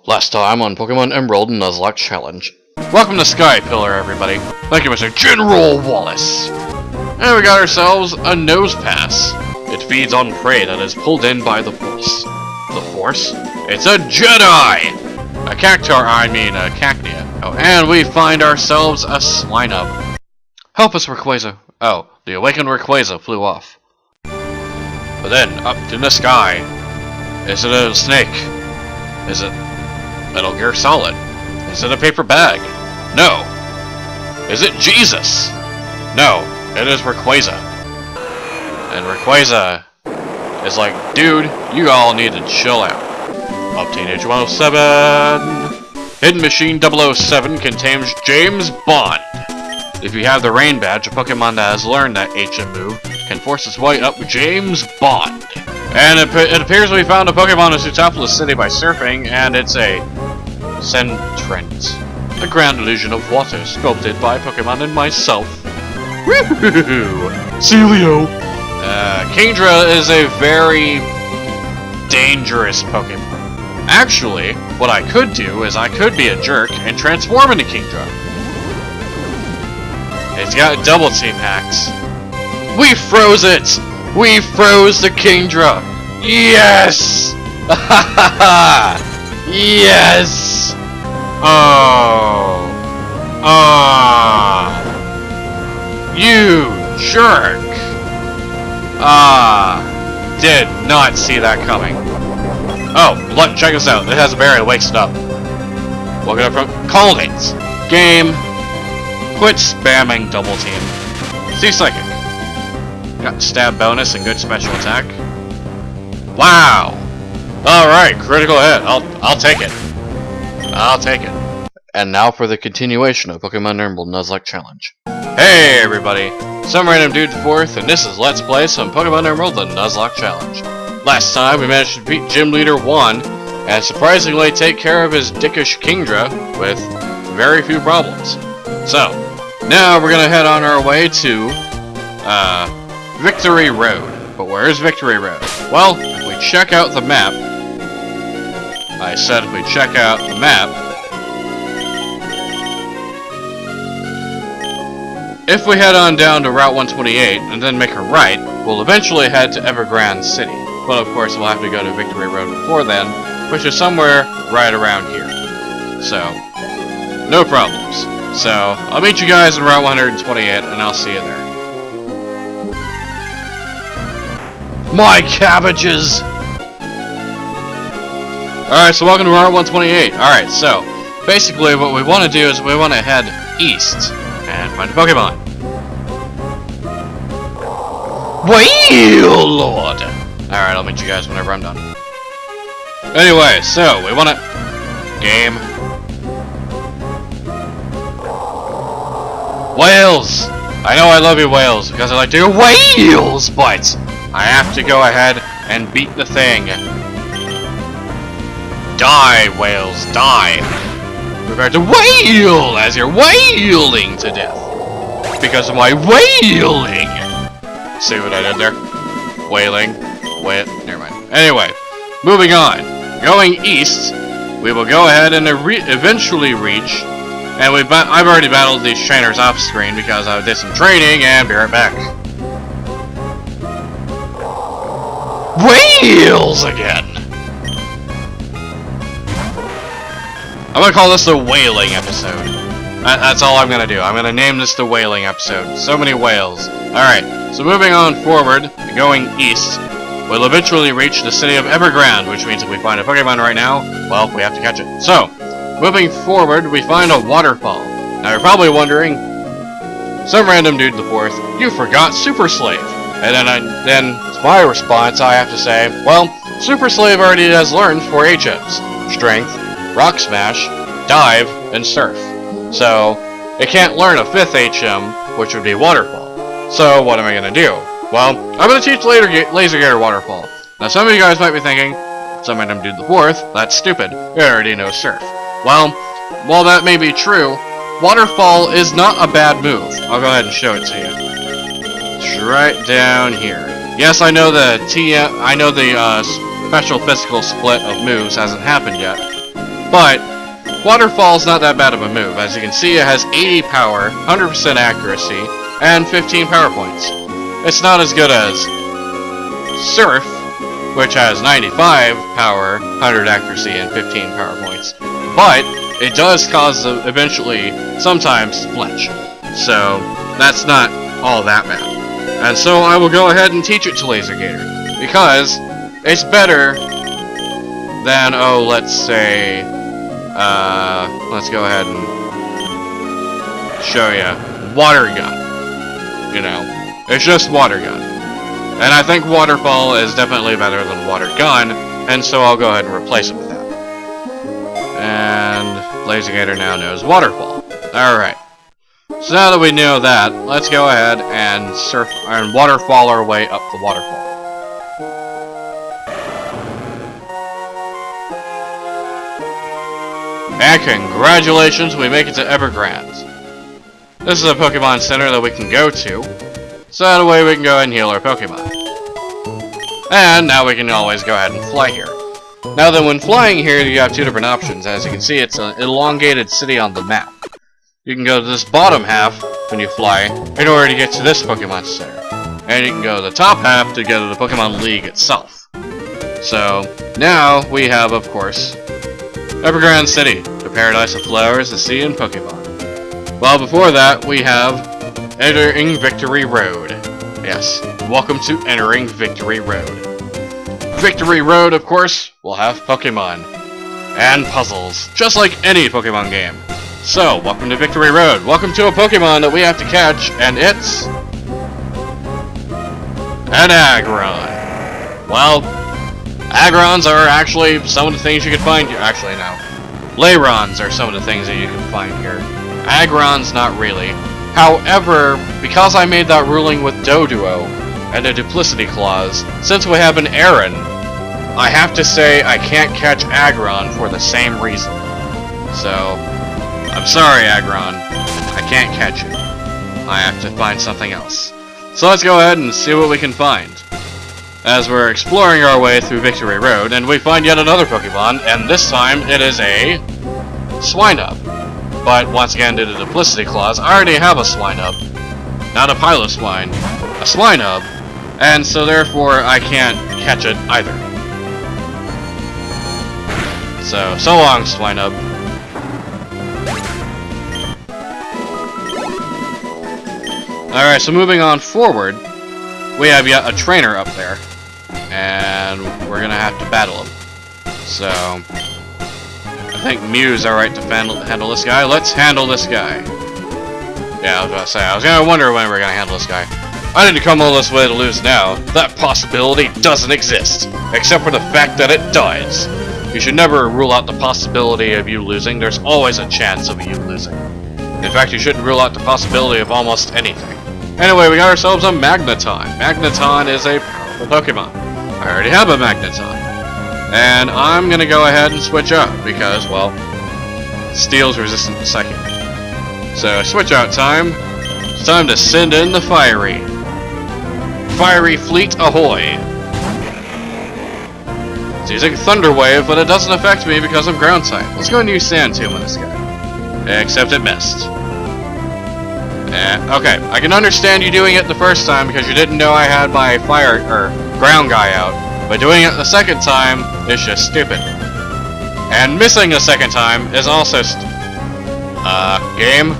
Last time on Pokemon Emerald Nuzlocke Challenge. Welcome to Sky Pillar, everybody. Thank you, Mr. General Wallace. And we got ourselves a Nose Pass. It feeds on prey that is pulled in by the Force. The Force? It's a Jedi! A Cacnea. Oh, and we find ourselves a Swinub. Help us, Rayquaza. Oh, the awakened Rayquaza flew off. But then, up in the sky, is it a snake? Is it Metal Gear Solid? Is it a paper bag? No. Is it Jesus? No, it is Rayquaza. And Rayquaza is like, dude, you all need to chill out. Obtain H107. Hidden Machine 007 contains James Bond. If you have the Rain Badge, a Pokemon that has learned that HM move can force its way up James Bond. And it appears we found a Pokemon in Sootopolis City by surfing, and it's a Centrent. The grand illusion of water sculpted by Pokemon and myself. Woohoo! Celio! Kingdra is a very dangerous Pokemon. Actually, what I could do is I could be a jerk and transform into Kingdra. It's got double team hacks. We froze it! We froze the Kingdra! Yes! Yes! Oh! Ah! You jerk! Did not see that coming. Oh, look, check this out. It has a berry that wakes it up. Woke it up from Called it! Game. Quit spamming double team. See Psychic. Got stab bonus and good special attack. Wow! Alright, critical hit. I'll take it. I'll take it. And now for the continuation of Pokemon Emerald Nuzlocke Challenge. Hey everybody! Some random dude fourth, and this is Let's Play some Pokemon Emerald the Nuzlocke Challenge. Last time we managed to beat Gym Leader 1 and surprisingly take care of his dickish Kingdra with very few problems. So, now we're gonna head on our way to Victory Road. But where is Victory Road? Well, if we check out the map. I said if we check out the map. If we head on down to Route 128 and then make a right, we'll eventually head to Evergrande City. But of course we'll have to go to Victory Road before then, which is somewhere right around here. So, no problems. So, I'll meet you guys in Route 128 and I'll see you there. My cabbages! Alright, so welcome to Route 128. Alright, so, basically what we want to do is we want to head east and find a Pokemon. Well, Lord! Alright, I'll meet you guys whenever I'm done. Anyway, so, we want to... Game. Whales! I know I love you, Whales, because I like to do whales, but I have to go ahead and beat the thing. Die, Whales, die! Prepare to wail as you're wailing to death. Because of my wailing! See what I did there? Wailing. Never mind. Anyway, moving on. Going east, we will go ahead and eventually reach. And I've already battled these trainers off screen because I did some training and be right back. Whales again! I'm gonna call this the whaling episode. That's all I'm gonna do. I'm gonna name this the whaling episode. So many whales. Alright, so moving on forward, going east, we'll eventually reach the city of Evergrande, which means if we find a Pokemon right now, well, we have to catch it. So, moving forward, we find a waterfall. Now you're probably wondering, some random dude the fourth, you forgot Super Slave. And then to my response, I have to say, well, Super Slave already has learned 4 HMs. Strength, Rock Smash, Dive, and Surf. So, it can't learn a 5th HM, which would be Waterfall. So, what am I going to do? Well, I'm going to teach Laser Gator Waterfall. Now, some of you guys might be thinking, some random dude the fourth, that's stupid. You already know Surf. Well, while that may be true, Waterfall is not a bad move. I'll go ahead and show it to you. It's right down here. Yes, I know the special physical split of moves hasn't happened yet, But Waterfall's not that bad of a move. As you can see, it has 80 power, 100% accuracy, and 15 power points. It's not as good as Surf, which has 95 power, 100 accuracy, and 15 power points. But it does cause eventually, sometimes, flinch. So that's not all that bad. And so I will go ahead and teach it to Laser Gator, because it's better than, oh, let's say, let's go ahead and show you Water Gun. You know, it's just Water Gun. And I think Waterfall is definitely better than Water Gun, and so I'll go ahead and replace it with that. And Laser Gator now knows Waterfall. Alright. So now that we know that, let's go ahead and surf and waterfall our way up the waterfall. And congratulations, we make it to Evergrande. This is a Pokemon Center that we can go to, so that way we can go ahead and heal our Pokemon. And now we can always go ahead and fly here. Now then, when flying here, you have two different options. As you can see, it's an elongated city on the map. You can go to this bottom half when you fly in order to get to this Pokemon Center. And you can go to the top half to go to the Pokemon League itself. So, now we have, of course, Evergrande City, the paradise of flowers, the sea, and Pokemon. Well, before that, we have entering Victory Road. Yes, welcome to entering Victory Road. Victory Road, of course, will have Pokemon and puzzles, just like any Pokemon game. So, welcome to Victory Road. Welcome to a Pokemon that we have to catch, and it's an Aggron. Well, Aggrons are actually some of the things you can find here. Actually, no. Layrons are some of the things that you can find here. Aggrons, not really. However, because I made that ruling with Doduo and a duplicity clause, since we have an Aaron, I have to say I can't catch Aggron for the same reason. So, I'm sorry, Aggron. I can't catch you. I have to find something else. So let's go ahead and see what we can find. As we're exploring our way through Victory Road, and we find yet another Pokemon, and this time it is a Swinub. But once again, due to the duplicity clause, I already have a Swinub. Not a Piloswine, a Swinub, and so therefore I can't catch it either. So long, Swinub. Alright, so moving on forward, we have yet a trainer up there, and we're gonna have to battle him. So, I think Mew's alright to handle this guy. Let's handle this guy. Yeah, I was about to say, I was gonna wonder when we were gonna handle this guy. I didn't come all this way to lose now. That possibility doesn't exist, except for the fact that it does. You should never rule out the possibility of you losing. There's always a chance of you losing. In fact, you shouldn't rule out the possibility of almost anything. Anyway, we got ourselves a Magneton. Magneton is a powerful Pokemon. I already have a Magneton. And I'm gonna go ahead and switch up because, well, Steel's resistant to Psychic. So, switch out time. It's time to send in the Fiery. Fiery Fleet ahoy! It's using Thunder Wave, but it doesn't affect me because I'm ground type. Let's go and use Sand Tomb on this guy. Except it missed. Okay, I can understand you doing it the first time because you didn't know I had my fire or ground guy out, but doing it the second time is just stupid. And missing the second time is also game,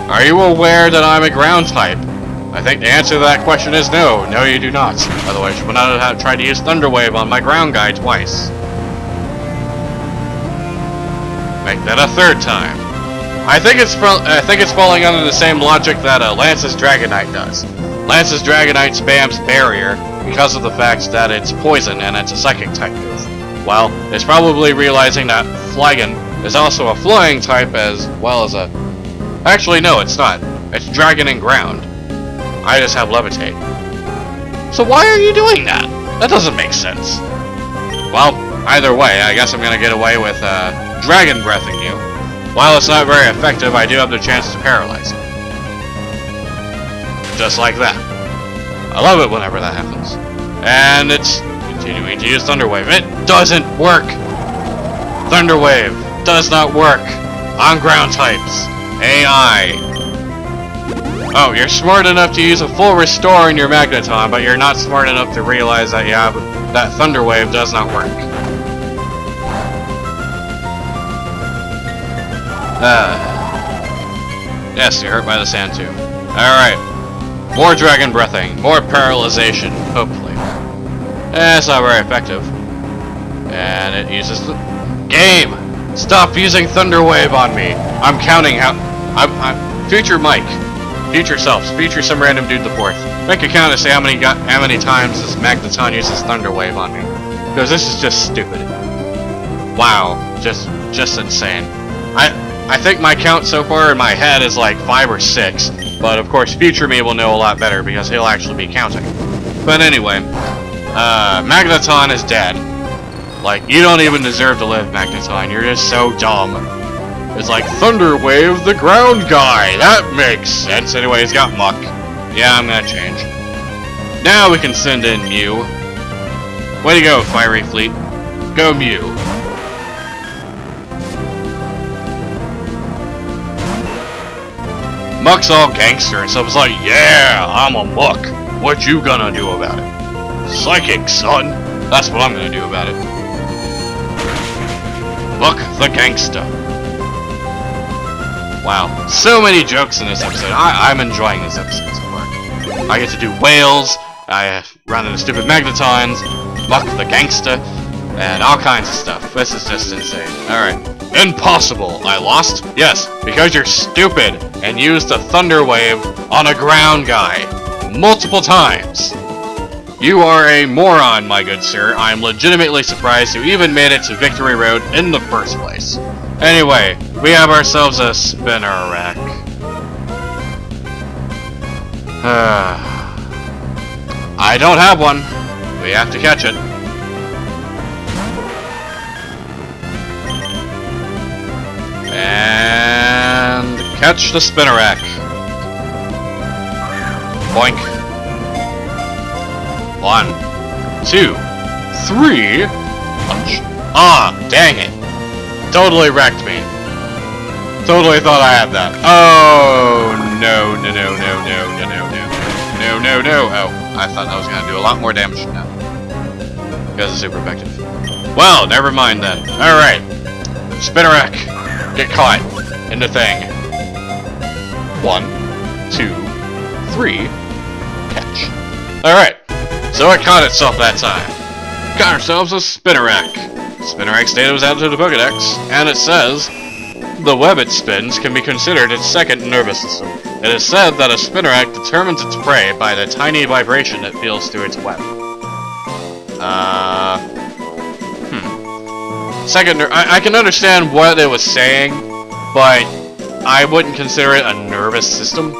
are you aware that I'm a ground type? I think the answer to that question is no. No, you do not. Otherwise, you would not have tried to use Thunder Wave on my ground guy twice. Make that a third time. I think it's falling under the same logic that Lance's Dragonite does. Lance's Dragonite spams Barrier because of the fact that it's poison and it's a psychic type move. Well, it's probably realizing that Flygon is also a flying type as well as a... Actually, no, it's not. It's Dragon and Ground. I just have Levitate. So why are you doing that? That doesn't make sense. Well, either way, I guess I'm gonna get away with Dragon Breathing you. While it's not very effective, I do have the chance to paralyze it. Just like that. I love it whenever that happens. And it's continuing to use Thunder Wave. It doesn't work! Thunder Wave. does not work on ground types. AI. Oh, you're smart enough to use a full restore in your Magneton, but you're not smart enough to realize that that Thunder Wave does not work. Yes, you're hurt by the sand too. Alright. More Dragon Breathing, more Paralyzation, hopefully. It's not very effective. And it uses the... Game! Stop using Thunder Wave on me! I'm counting how... I'm future Mike. Future selves. Future some random dude the fourth. Make a count to see how many times this Magneton uses Thunder Wave on me. Because this is just stupid. Wow. Just insane. I think my count so far in my head is like 5 or 6. But of course future me will know a lot better because he'll actually be counting. But anyway. Magneton is dead. Like, you don't even deserve to live, Magneton. You're just so dumb. It's like, Thunder Wave, the ground guy. That makes sense. Anyway, he's got Muck. Yeah, I'm gonna change. Now we can send in Mew. Way to go, Fiery Fleet. Go Mew. Muck's all gangster and stuff. It's like, yeah, I'm a Muck. What you gonna do about it? Psychic, son. That's what I'm gonna do about it. Muck the gangster. Wow, so many jokes in this episode. I'm enjoying this episode so far. I get to do whales, I run into stupid Magnetons, Muck the gangster, and all kinds of stuff. This is just insane. Alright. Impossible! I lost? Yes, because you're stupid and used a Thunder Wave on a ground guy. Multiple times. You are a moron, my good sir. I'm legitimately surprised you even made it to Victory Road in the first place. Anyway, we have ourselves a spinarak. I don't have one. We have to catch it. And catch the spinarak. Boink. 1, 2, 3. Punch. Ah, dang it. Totally wrecked me. Totally thought I had that. Oh, no. Oh, I thought that was going to do a lot more damage than that. Because it's super effective. Well, never mind then. Alright. Spinarak. Get caught in the thing. 1, 2, 3. Catch. Alright. So it caught itself that time. Got ourselves a spinarak. Spinarak's data was added to the Pokedex, and it says, the web it spins can be considered its second nervous system. It is said that a spinarak determines its prey by the tiny vibration it feels through its web. I can understand what it was saying, but I wouldn't consider it a nervous system.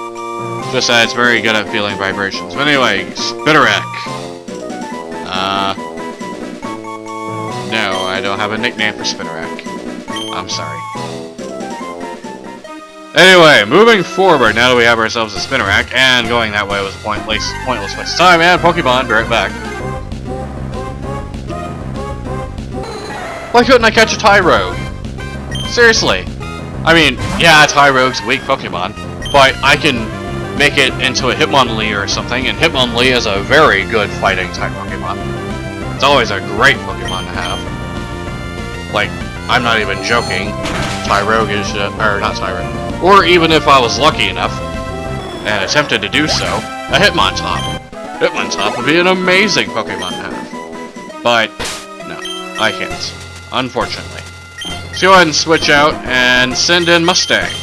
Just that it's very good at feeling vibrations. But anyway, spinarak. No, I don't have a nickname for spinarak. I'm sorry. Anyway, moving forward, now that we have ourselves a spinarak, and going that way was a pointless waste of time, and Pokemon, be right back. Why couldn't I catch a Tyrogue? Seriously. I mean, yeah, Tyrogue's a weak Pokemon, but I can make it into a Hitmonlee or something, and Hitmonlee is a very good fighting type Pokemon. It's always a great Pokemon to have. Like, I'm not even joking. Tyrogue is, or not Tyrogue. Or even if I was lucky enough, and attempted to do so, a Hitmontop. Hitmontop would be an amazing Pokemon to have. But, no, I can't. Unfortunately. Let's go ahead and switch out and send in Mustang.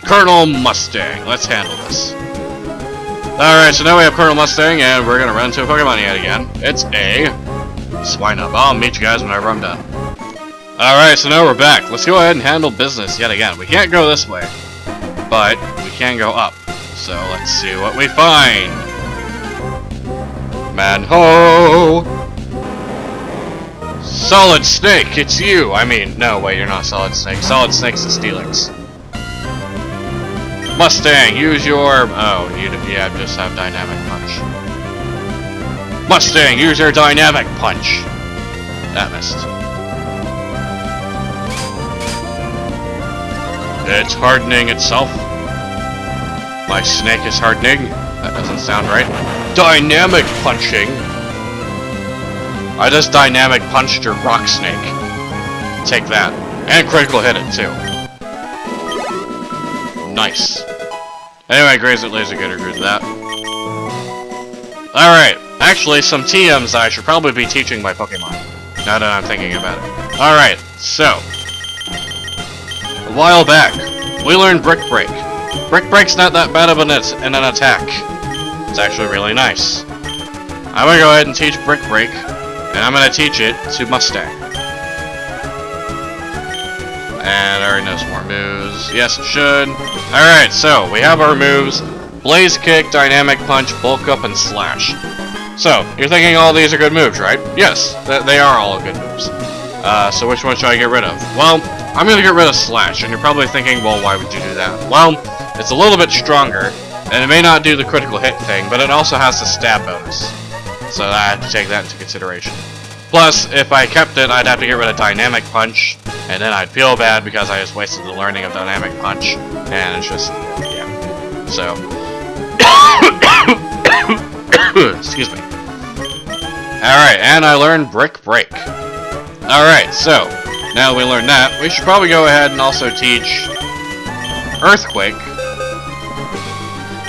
Colonel Mustang. Let's handle this. Alright, so now we have Colonel Mustang, and we're gonna run into a Pokemon yet again. It's a Swinub. I'll meet you guys whenever I'm done. Alright, so now we're back. Let's go ahead and handle business yet again. We can't go this way, but we can go up. So let's see what we find. Manho! Solid Snake, it's you! I mean, no, wait, you're not Solid Snake. Solid Snake's the Steelix. Mustang, use your... Oh, yeah, just have Dynamic Punch. Mustang, use your Dynamic Punch! That missed. It's hardening itself. My snake is hardening. That doesn't sound right. Dynamic punching. I just dynamic punched your rock snake. Take that. And critical hit it too. Nice. Anyway, Graze it Laser Gator grew that. Alright. Actually, some Tiems I should probably be teaching my Pokemon. Now that I'm thinking about it. Alright, so. A while back, we learned Brick Break. Brick Break's not that bad of an attack. It's actually really nice. I'm gonna go ahead and teach Brick Break, and I'm gonna teach it to Mustang. And I already know some more moves. Yes, it should. Alright, so we have our moves. Blaze Kick, Dynamic Punch, Bulk Up, and Slash. So, you're thinking all these are good moves, right? Yes, they are all good moves. So which one should I get rid of? Well, I'm gonna get rid of Slash, and you're probably thinking, well, why would you do that? Well, it's a little bit stronger, and it may not do the critical hit thing, but it also has the stab bonus. So I have to take that into consideration. Plus, if I kept it, I'd have to get rid of Dynamic Punch, and then I'd feel bad because I just wasted the learning of Dynamic Punch, and it's just, yeah. So, excuse me. Alright, and I learned Brick Break. Alright, so, now we learned that, we should probably go ahead and also teach Earthquake.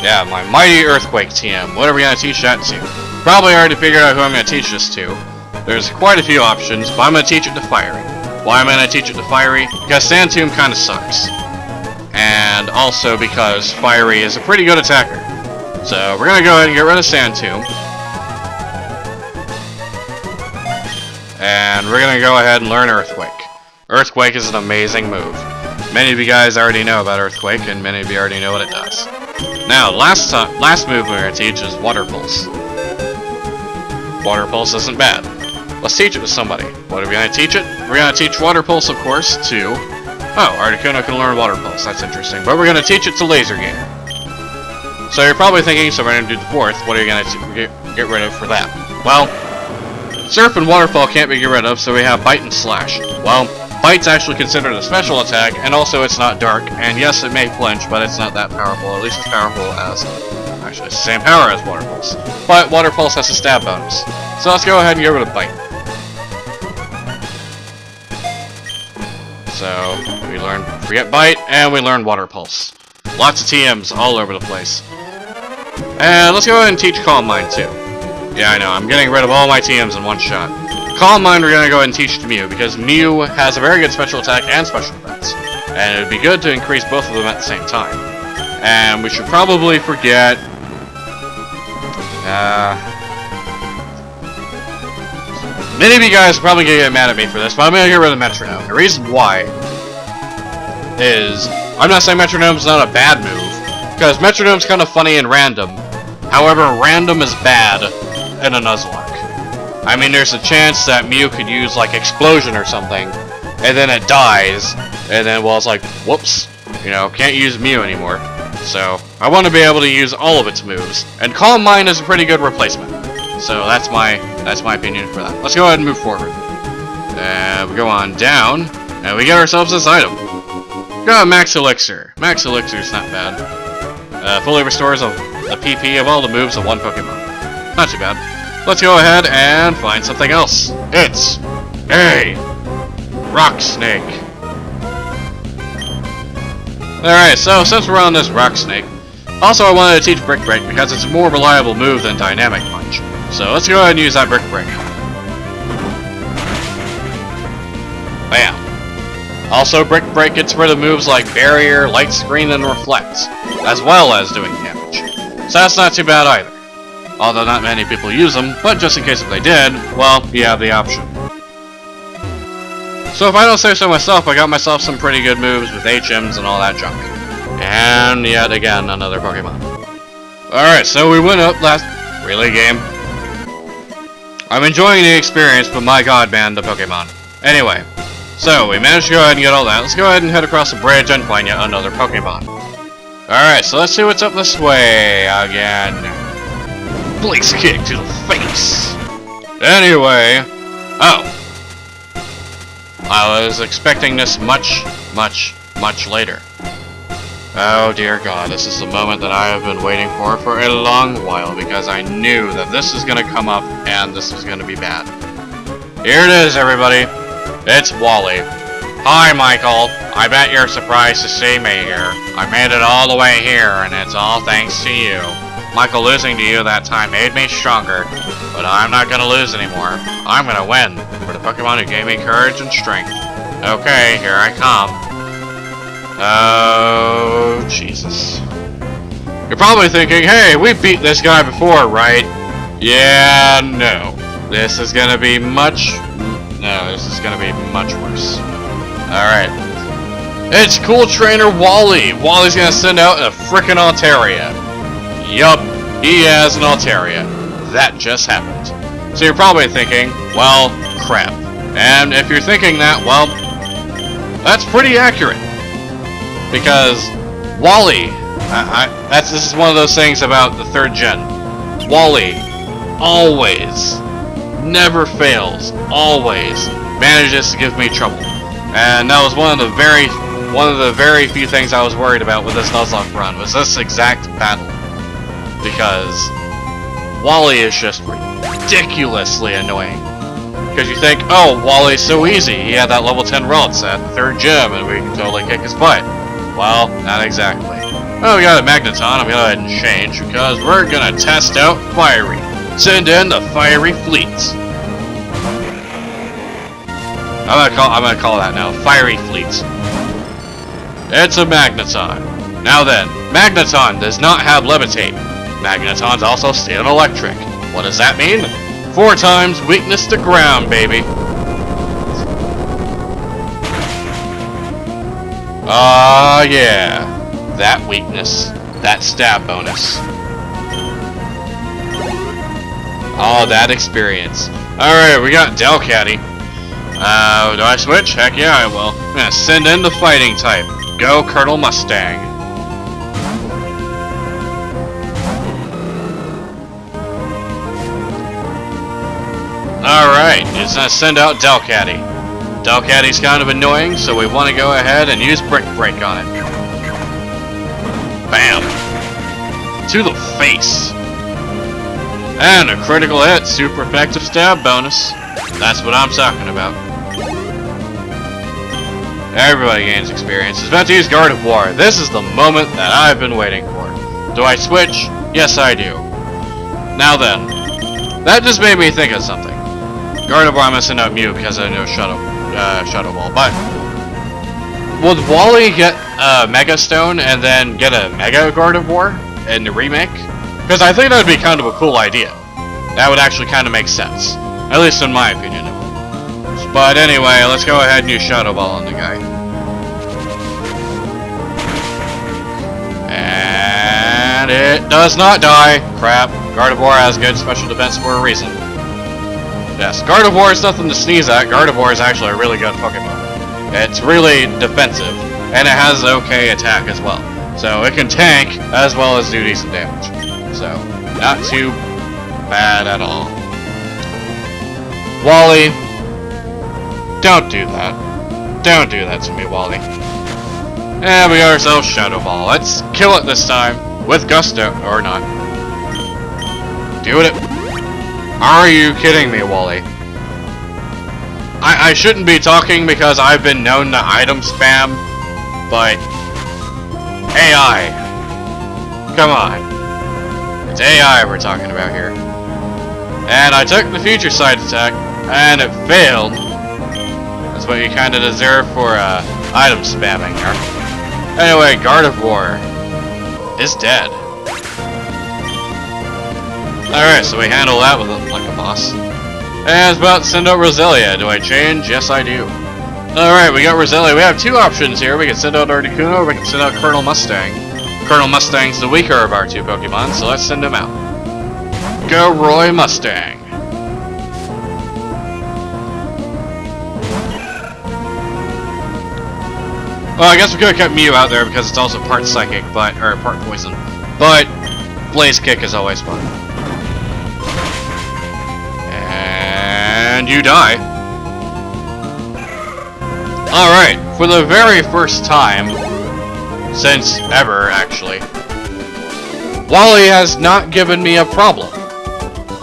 Yeah, my mighty Earthquake TM. What are we going to teach that to? Probably already figured out who I'm going to teach this to. There's quite a few options, but I'm going to teach it to Fiery. Why am I going to teach it to Fiery? Because Sand Tomb kind of sucks. And also because Fiery is a pretty good attacker. So we're going to go ahead and get rid of Sand Tomb. And we're going to go ahead and learn Earthquake. Earthquake is an amazing move. Many of you guys already know about Earthquake, and many of you already know what it does. Now, last move we're going to teach is Water Pulse. Water Pulse isn't bad. Let's teach it to somebody. What are we going to teach it? We're going to teach Water Pulse, of course, to... Oh, Articuno can learn Water Pulse. That's interesting. But we're going to teach it to Laser Gator. So you're probably thinking, so we're going to do the fourth. What are you going to get rid of for that? Well, Surf and Waterfall can't be get rid of, so we have Bite and Slash. Well, Bite's actually considered a special attack, and also it's not dark, and yes, it may flinch, but it's not that powerful. At least as powerful as... Actually, it's the same power as Water Pulse. But Water Pulse has a stab bonus. So let's go ahead and get rid of Bite. So, we learned Forget Bite, and we learned Water Pulse. Lots of TMs all over the place. And let's go ahead and teach Calm Mind too. Yeah, I know, I'm getting rid of all my TMs in one shot. Calm Mind we're going to go ahead and teach to Mew, because Mew has a very good special attack and special defense. And it would be good to increase both of them at the same time. And we should probably forget... Many of you guys are probably going to get mad at me for this, but I'm going to get rid of Metronome. The reason why is... I'm not saying Metronome's not a bad move, because Metronome's kind of funny and random. However, random is bad in a Nuzlocke. I mean, there's a chance that Mew could use, like, Explosion or something, and then it dies, and then, well, it's like, whoops, you know, can't use Mew anymore. So, I want to be able to use all of its moves, and Calm Mind is a pretty good replacement. So, that's my opinion for that. Let's go ahead and move forward. We go on down, and we get ourselves this item. Got a Max Elixir. Max Elixir's not bad. Fully restores the PP of all the moves of one Pokemon. Not too bad. Let's go ahead and find something else. It's a Rock Snake. Alright, so since we're on this Rock Snake, also I wanted to teach Brick Break because it's a more reliable move than Dynamic Punch. So let's go ahead and use that Brick Break. Bam. Also, Brick Break gets rid of moves like Barrier, Light Screen, and Reflect, as well as doing damage. So that's not too bad either. Although not many people use them, but just in case if they did, well, you have the option. So if I don't say so myself, I got myself some pretty good moves with HMs and all that junk. And yet again, another Pokemon. Alright, so we went up last relay game. I'm enjoying the experience, but my god, man, the Pokemon. Anyway, so we managed to go ahead and get all that. Let's go ahead and head across the bridge and find yet another Pokemon. Alright, so let's see what's up this way again. Blaze Kick to the face. Anyway, oh. I was expecting this much much later. Oh dear God, this is the moment that I have been waiting for a long while, because I knew that this is going to come up and this was going to be bad. Here it is, everybody. It's Wally. Hi, Michael. I bet you're surprised to see me here. I made it all the way here, and it's all thanks to you. Michael, losing to you that time made me stronger, but I'm not going to lose anymore. I'm going to win for the Pokemon who gave me courage and strength. Okay, here I come. Oh, Jesus. You're probably thinking, hey, we beat this guy before, right? Yeah, no. This is gonna be much... No, this is gonna be much worse. Alright. It's Cool Trainer Wally! Wally's gonna send out a frickin' Altaria. Yup, he has an Altaria. That just happened. So you're probably thinking, well, crap. And if you're thinking that, well, that's pretty accurate. Because Wally, this is one of those things about the 3rd gen. Wally always, never fails, always manages to give me trouble, and that was one of the very few things I was worried about with this Nuzlocke run, was this exact battle, because Wally is just ridiculously annoying. Because you think, oh, Wally's so easy, he had that level 10 Ralts at the 3rd gym, and we can totally kick his butt. Well, not exactly. Oh, we got a Magneton. I'm gonna go ahead and change because we're gonna test out Fiery. Send in the Fiery Fleets. I'm gonna call that now. Fiery Fleets. It's a Magneton. Now then, Magneton does not have Levitate. Magneton's also Steel Electric. What does that mean? 4 times weakness to ground, baby. Yeah. That weakness. That stab bonus. Oh, that experience. Alright, we got Delcatty. Do I switch? Heck yeah, I will. I'm gonna send in the fighting type. Go, Colonel Mustang. Alright, it's gonna send out Delcatty. Delcatty's kind of annoying, so we want to go ahead and use Brick Break on it. Bam! To the face! And a critical hit, super effective stab bonus. That's what I'm talking about. Everybody gains experience. It's about to use Gardevoir. This is the moment that I've been waiting for. Do I switch? Yes, I do. Now then, that just made me think of something. Gardevoir, I'm gonna send out Mew because I know Shadow Ball, but would Wally get a Mega Stone and then get a Mega Gardevoir in the remake? Because I think that would be kind of a cool idea. That would actually kind of make sense. At least in my opinion it would. But anyway, let's go ahead and use Shadow Ball on the guy. And it does not die. Crap. Gardevoir has good special defense for a reason. Yes, Gardevoir is nothing to sneeze at. Gardevoir is actually a really good Pokemon. It's really defensive, and it has okay attack as well. So it can tank as well as do decent damage. So, not too bad at all. Wally, don't do that. Don't do that to me, Wally. And we got ourselves Shadow Ball. Let's kill it this time, with gusto, or not. Do it. Are you kidding me, Wally? I shouldn't be talking because I've been known to item spam, but AI. Come on. It's AI we're talking about here. And I took the future side attack, and it failed. That's what you kind of deserve for item spamming here. Anyway, Gardevoir is dead. Alright, so we handle that with like a boss. And it's about to send out Roselia. Do I change? Yes, I do. Alright, we got Roselia. We have 2 options here. We can send out Articuno, or we can send out Colonel Mustang. Colonel Mustang's the weaker of our 2 Pokemon, so let's send him out. Go, Roy Mustang. Well, I guess we could have kept Mew out there because it's also part Psychic, or part Poison. But Blaze Kick is always fun. And you die. Alright. for the very first time, since ever, actually, Wally has not given me a problem.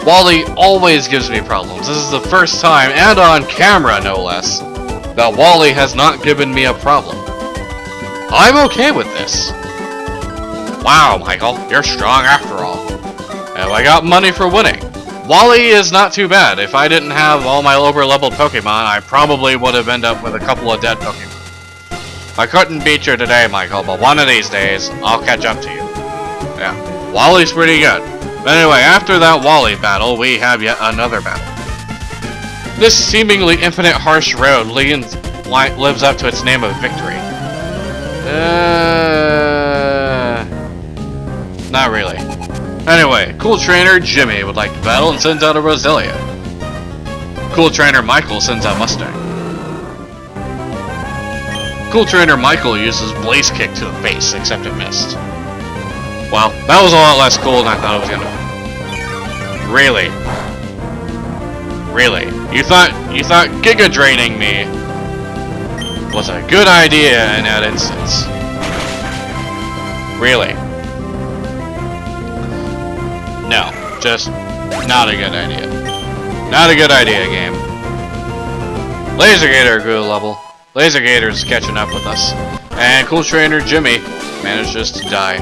Wally always gives me problems. This is the first time, and on camera no less, that Wally has not given me a problem. I'm okay with this. Wow, Michael, you're strong after all. And I got money for winning. Wally is not too bad. If I didn't have all my over-leveled Pokemon, I probably would have ended up with a couple of dead Pokemon. I couldn't beat you today, Michael, but one of these days, I'll catch up to you. Yeah, Wally's pretty good. But anyway, after that Wally battle, we have yet another battle. This seemingly infinite harsh road lives up to its name of victory. Not really. Anyway, Cool Trainer Jimmy would like to battle and sends out a Roselia. Cool Trainer Michael sends out Mustang. Cool Trainer Michael uses Blaze Kick to the face, except it missed. Well, that was a lot less cool than I thought it was gonna be. Really? Really? You thought Giga Draining me was a good idea in that instance? Really? No, just not a good idea. Not a good idea, game. Laser Gator grew a level. Laser Gator's catching up with us. And Cool Trainer Jimmy manages to die.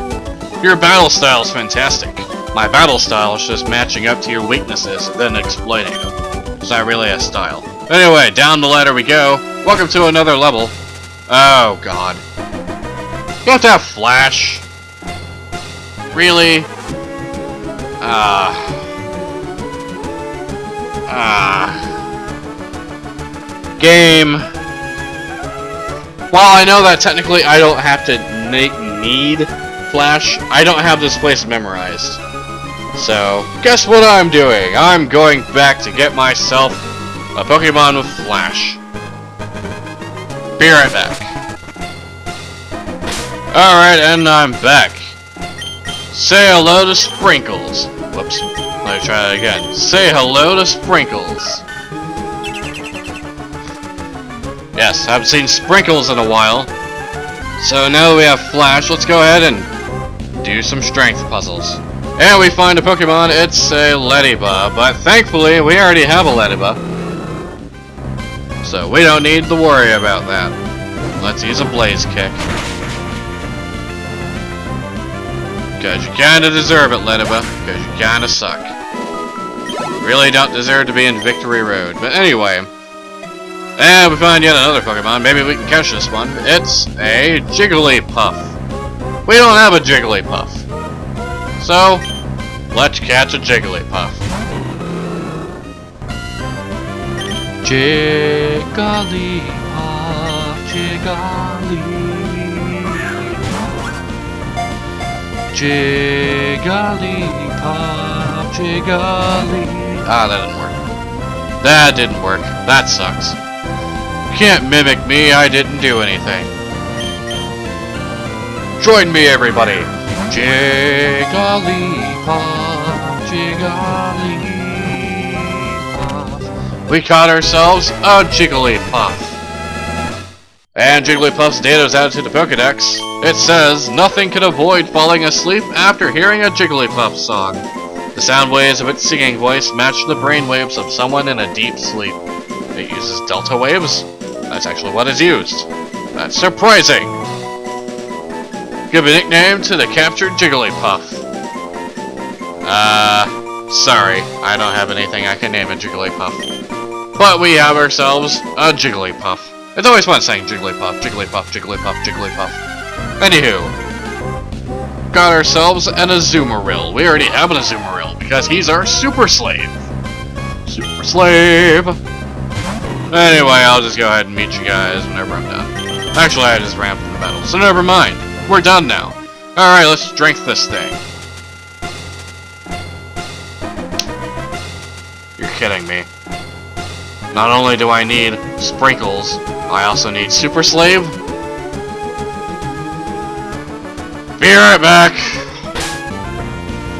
Your battle style is fantastic. My battle style is just matching up to your weaknesses and then exploiting them. It's not really a style. Anyway, down the ladder we go. Welcome to another level. Oh god. You have to have Flash? Really? Game. While I know that technically I don't have to need Flash, I don't have this place memorized. So, guess what I'm doing? I'm going back to get myself a Pokemon with Flash. Be right back. Alright, and I'm back. Say hello to Sprinkles. Whoops. Let me try that again. Say hello to Sprinkles. Yes, haven't seen Sprinkles in a while. So now that we have Flash, let's go ahead and do some strength puzzles. And we find a Pokemon, it's a Ladybug, but thankfully we already have a Ladybug. So we don't need to worry about that. Let's use a Blaze Kick. Because you kinda deserve it, Ladybug, because you kinda suck. You really don't deserve to be in Victory Road. But anyway, and we find yet another Pokemon. Maybe we can catch this one. It's a Jigglypuff. We don't have a Jigglypuff. So, let's catch a Jigglypuff. Jigglypuff, Jigglypuff, Jigglypuff. Ah, that didn't work. That didn't work. That sucks. Can't mimic me, I didn't do anything. Join me, everybody. Jigglypuff, Jigglypuff. We caught ourselves a Jigglypuff. And Jigglypuff's data is added to the Pokedex. It says, nothing can avoid falling asleep after hearing a Jigglypuff song. The sound waves of its singing voice match the brain waves of someone in a deep sleep. It uses delta waves. That's actually what is used. That's surprising. Give a nickname to the captured Jigglypuff. Sorry, I don't have anything I can name a Jigglypuff. But we have ourselves a Jigglypuff. It's always fun saying Jigglypuff, Jigglypuff, Jigglypuff, Jigglypuff. Anywho, got ourselves an Azumarill. We already have an Azumarill because he's our Super Slave. Super Slave. Anyway, I'll just go ahead and meet you guys whenever I'm done. Actually, I just ran from the battle, so never mind. We're done now. Alright, let's strength this thing. You're kidding me. Not only do I need Sprinkles, I also need Super Slave. Be right back.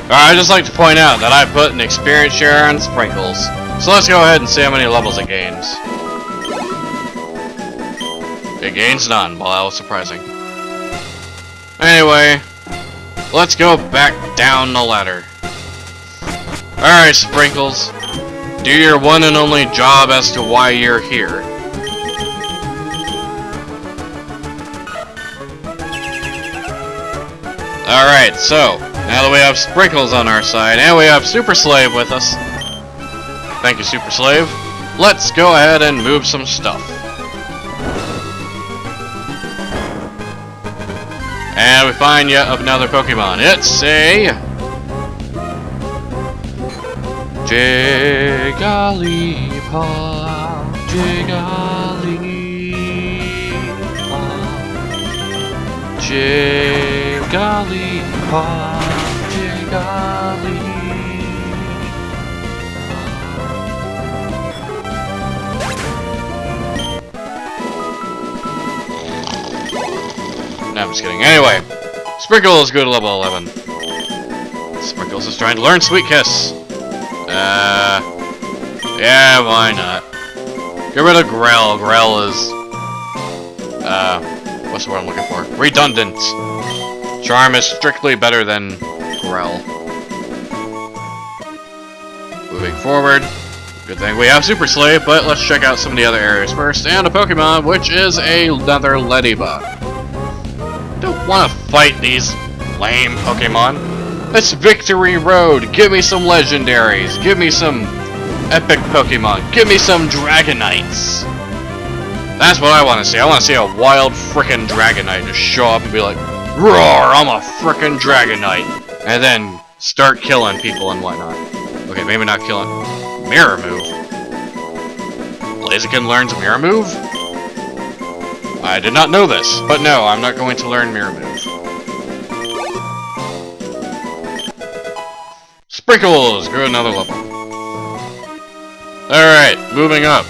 Alright, I'd just like to point out that I put an experience share on Sprinkles. So let's go ahead and see how many levels it gains. It gains none. Well, that was surprising. Anyway, let's go back down the ladder. Alright, Sprinkles. Do your one and only job as to why you're here. Alright, so, now that we have Sprinkles on our side, and we have Super Slave with us. Thank you, Super Slave. Let's go ahead and move some stuff. And we find yet another Pokemon. It's a... Jigglypuff, Jigglypuff, Jigglypuff, Jigglypuff. No, I'm just kidding. Anyway, Sprinkles go to level 11. Sprinkles is trying to learn Sweet Kiss. Yeah, why not? Get rid of Grell. Grell is, what's the word I'm looking for? Redundant. Charm is strictly better than Grell. Moving forward. Good thing we have Super Slave, but let's check out some of the other areas first. And a Pokemon, which is another Ladybug. Don't want to fight these lame Pokemon. It's Victory Road. Give me some legendaries. Give me some epic Pokemon. Give me some Dragonites. That's what I want to see. I want to see a wild frickin' Dragonite just show up and be like, roar, I'm a frickin' Dragonite. And then start killing people and whatnot. Okay, maybe not killing. Mirror Move. Blaziken learns Mirror Move? I did not know this, but no, I'm not going to learn Mirror Move. Sprinkles! Go another level. Alright, moving up.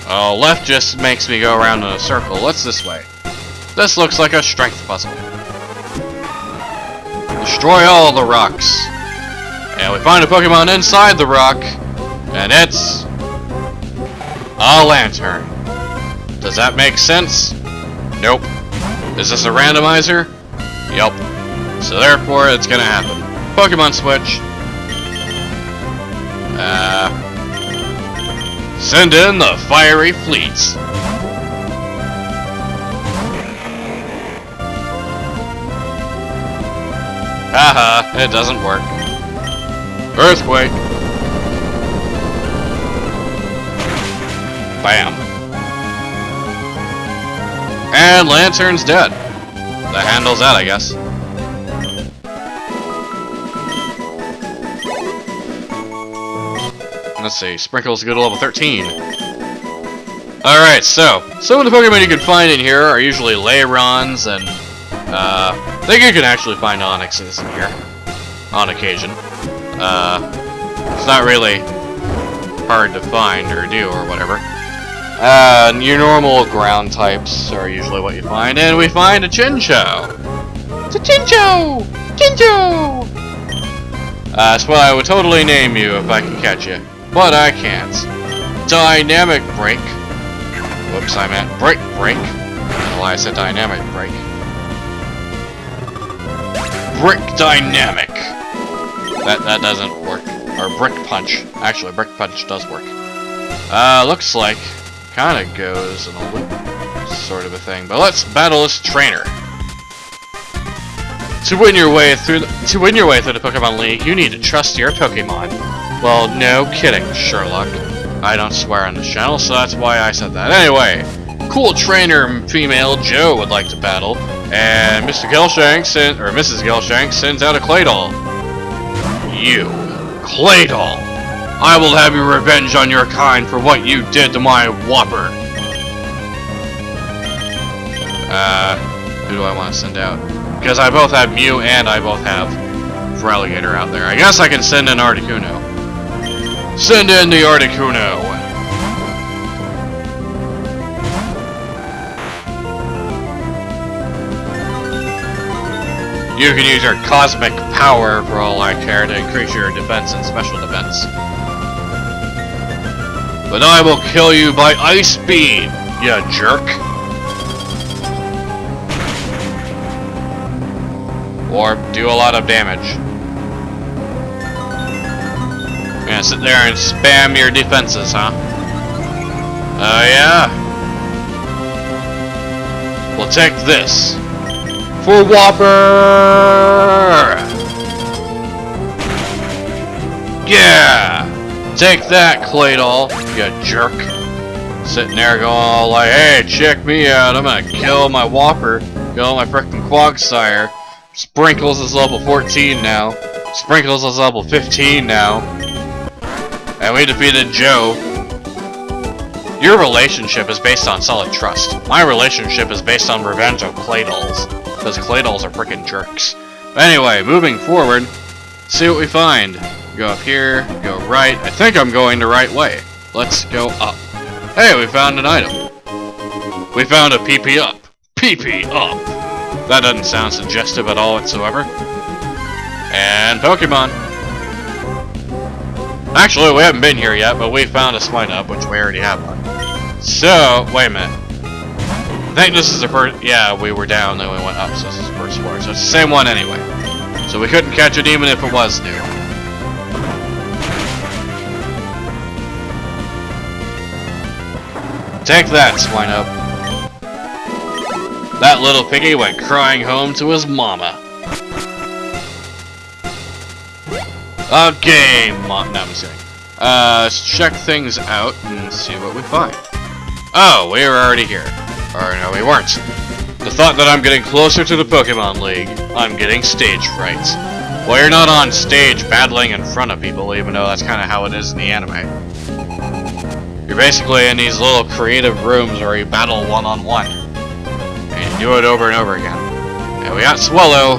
Oh, left just makes me go around in a circle. What's this way? This looks like a strength puzzle. Destroy all the rocks. And we find a Pokemon inside the rock, and it's... a lantern. Does that make sense? Nope. Is this a randomizer? Yup. So therefore, it's gonna happen. Pokemon Switch. Send in the fiery fleets. Haha, it doesn't work. Earthquake. Bam. And Lantern's dead. That handles that, I guess. Let's see, Sprinkles go to level 13. Alright, so, some of the Pokemon you can find in here are usually Layrons, and, I think you can actually find Onixes in here. On occasion. It's not really hard to find or do or whatever. Your normal ground types are usually what you find, and we find a Chinchou! It's a Chinchou! Chinchou! That's what I would totally name you if I could catch you. But I can't. Dynamic Break. Whoops, I meant Brick Break. I don't know why I said Dynamic Break. Brick Dynamic. That doesn't work. Or Brick Punch. Actually, Brick Punch does work. Looks like kinda goes in a loop sort of a thing. But let's battle this trainer. To win your way through the Pokemon League, you need to trust your Pokemon. Well, no kidding, Sherlock. I don't swear on this channel, so that's why I said that. Anyway, cool trainer female Joe would like to battle, and Mr. Gilshank or Mrs. Gilshank sends out a Claydol. You, Claydol, I will have your revenge on your kind for what you did to my Whopper. Who do I want to send out? Because I both have Mew and I both have Feraligatr out there. I guess I can send in Articuno. Send in the Articuno! You can use your cosmic power for all I care to increase your defense and special defense. But I will kill you by Ice Beam, you jerk! or do a lot of damage. You're gonna sit there and spam your defenses, huh? Oh yeah? We'll take this. For Whopper! Yeah! Take that, Claydol, you jerk. Sitting there going all like, hey, check me out, I'm gonna kill my Whopper, kill my frickin' Quagsire. Sprinkles is level 14 now. Sprinkles is level 15 now. And we defeated Joe. Your relationship is based on solid trust. My relationship is based on revenge of Claydols. Because Claydols are frickin' jerks. Anyway, moving forward, see what we find. Go up here, go right. I think I'm going the right way. Let's go up. Hey, we found an item. We found a PP up. PP up. That doesn't sound suggestive at all whatsoever. And Pokemon. Actually, we haven't been here yet, but we found a Spine-Up, which we already have one. So, wait a minute. I think this is the first... Yeah, we were down, then we went up, so this is the first floor. So it's the same one anyway. So we couldn't catch it even if it was new. Take that, Spine-Up. That little piggy went crying home to his mama. Okay, Mom. No, I'm just kidding. Let's check things out and see what we find. Oh, we were already here. Or no, we weren't. The thought that I'm getting closer to the Pokemon League, I'm getting stage fright. Well, you're not on stage battling in front of people, even though that's kind of how it is in the anime. You're basically in these little creative rooms where you battle one-on-one. And you do it over and over again. And we got Swallow.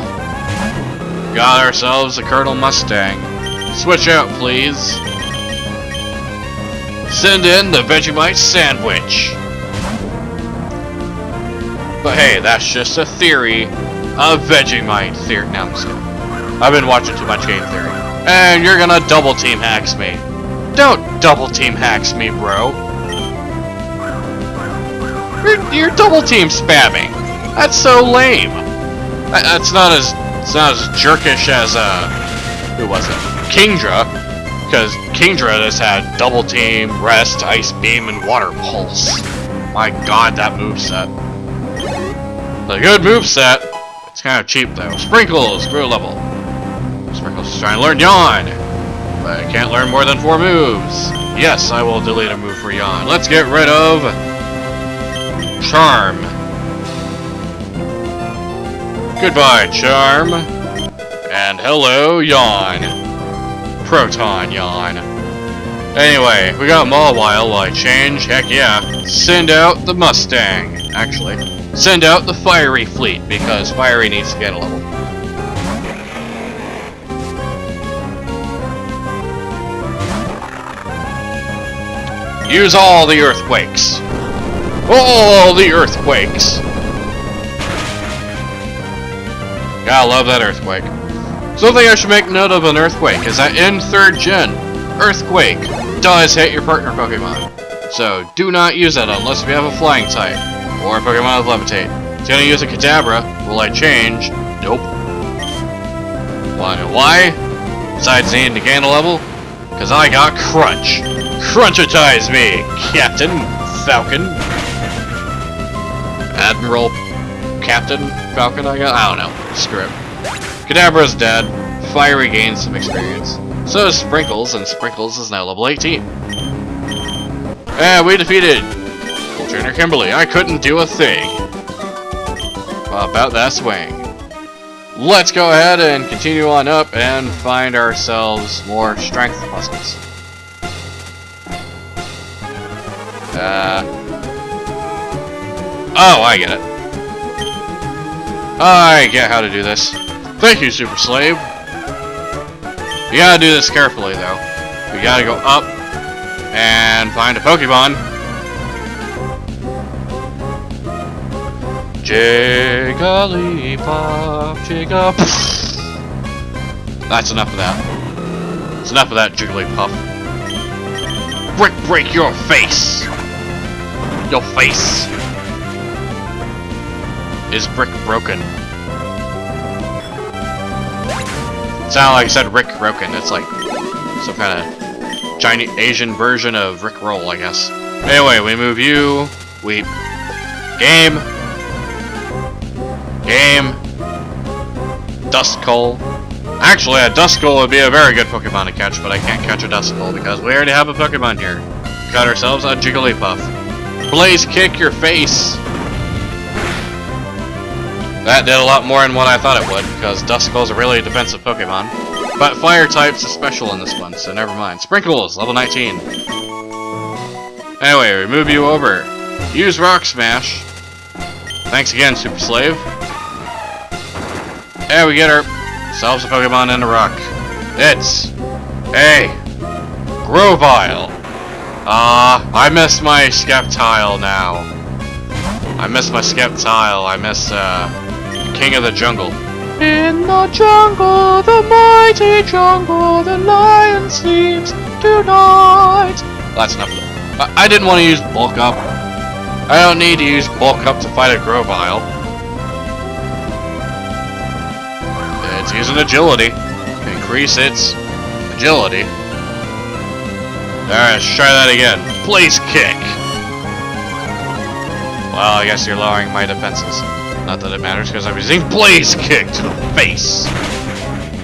Got ourselves a Colonel Mustang. Switch out, please. Send in the Vegemite sandwich. But hey, that's just a theory. A Vegemite theory. No, I'm just kidding. I've been watching too much Game Theory. And you're gonna double team hacks me. Don't double team hacks me, bro. You're double team spamming. That's so lame. It's not as jerkish as who was it? Kingdra, because Kingdra just had double team, rest, ice beam, and water pulse. My god, that moveset. A good moveset. It's kind of cheap though. Sprinkles, grew a level. Sprinkles is trying to learn Yawn, but I can't learn more than 4 moves. Yes, I will delete a move for Yawn. Let's get rid of Charm. Goodbye, Charm. And hello, Yawn. Proton Yawn. Anyway, we got Mawile. Will I change? Heck yeah. Send out the Mustang. Actually, send out the Fiery Fleet, because Fiery needs to get a level. Use all the Earthquakes. All the Earthquakes. Gotta love that Earthquake. Something I should make note of an Earthquake is that in 3rd gen, Earthquake does hit your partner Pokemon. So do not use it unless you have a Flying type, or a Pokemon with Levitate. It's gonna use a Kadabra. Will I change? Nope. Wanna know why? Besides needing to gain a level? Because I got Crunch. Crunchitize me, Captain Falcon. Admiral Captain Falcon, I don't know. Screw it. Kadabra's dead. Fiery gains some experience. So is Sprinkles, and Sprinkles is now level 18. And we defeated Trainer Kimberly. I couldn't do a thing about that swing. Let's go ahead and continue on up and find ourselves more strength puzzles. Oh, I get it. I get how to do this. Thank you, Super Slave. You gotta do this carefully, though. We gotta go up and find a Pokemon. Jigglypuff, Jigglypuff. That's enough of that. That's enough of that, Jigglypuff. Break your face! Your face is brick broken. Sound like I said Rick Roken. It's like some kind of Chinese Asian version of Rick Roll, I guess. Anyway, we move you. We game. Duskull. Actually, a Duskull would be a very good Pokemon to catch, but I can't catch a Duskull because we already have a Pokemon here. Got ourselves a Jigglypuff. Blaze Kick your face. That did a lot more than what I thought it would, because Duskull's a really defensive Pokemon. But Fire type's a special in this one, so never mind. Sprinkles, level 19. Anyway, we move you over. Use Rock Smash. Thanks again, Super Slave. And we get ourselves a Pokemon in the rock. It's a Grovyle. I miss my Sceptile now. I miss my Sceptile. I miss, King of the Jungle. In the jungle, the mighty jungle, the lion sleeps tonight. That's enough of that. I didn't want to use Bulk Up. I don't need to use Bulk Up to fight a Grovyle. It's using agility. Increase its agility. Alright, let's try that again. Blaze Kick! Well, I guess you're lowering my defenses. Not that it matters, because I'm using Blaze Kick to the face!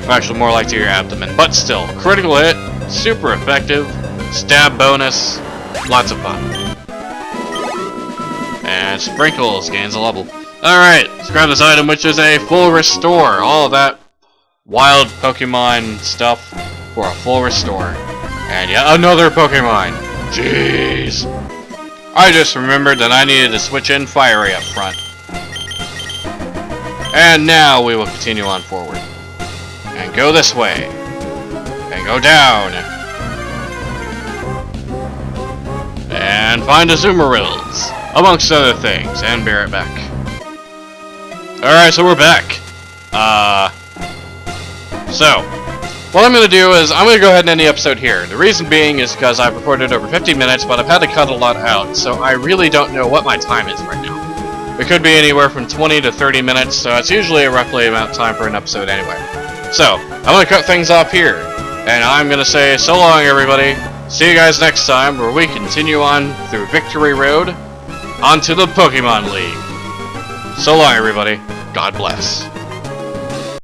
Actually, more like to your abdomen. But still, critical hit, super effective, stab bonus, lots of fun. And Sprinkles gains a level. Alright, let's grab this item, which is a full restore. All of that wild Pokemon stuff for a full restore. And yet another Pokemon. Jeez. I just remembered that I needed to switch in Fiery up front. And now we will continue on forward. And go this way. And go down. And find Azumarils. Amongst other things. And bear it back. Alright, so we're back. So, what I'm going to do is, I'm going to go ahead and end the episode here. The reason being is because I've recorded over 50 minutes, but I've had to cut a lot out, so I really don't know what my time is right now. It could be anywhere from 20 to 30 minutes, so it's usually a roughly amount of time for an episode anyway. So, I'm going to cut things off here, and I'm going to say so long everybody. See you guys next time, where we continue on through Victory Road, onto the Pokemon League. So long everybody. God bless.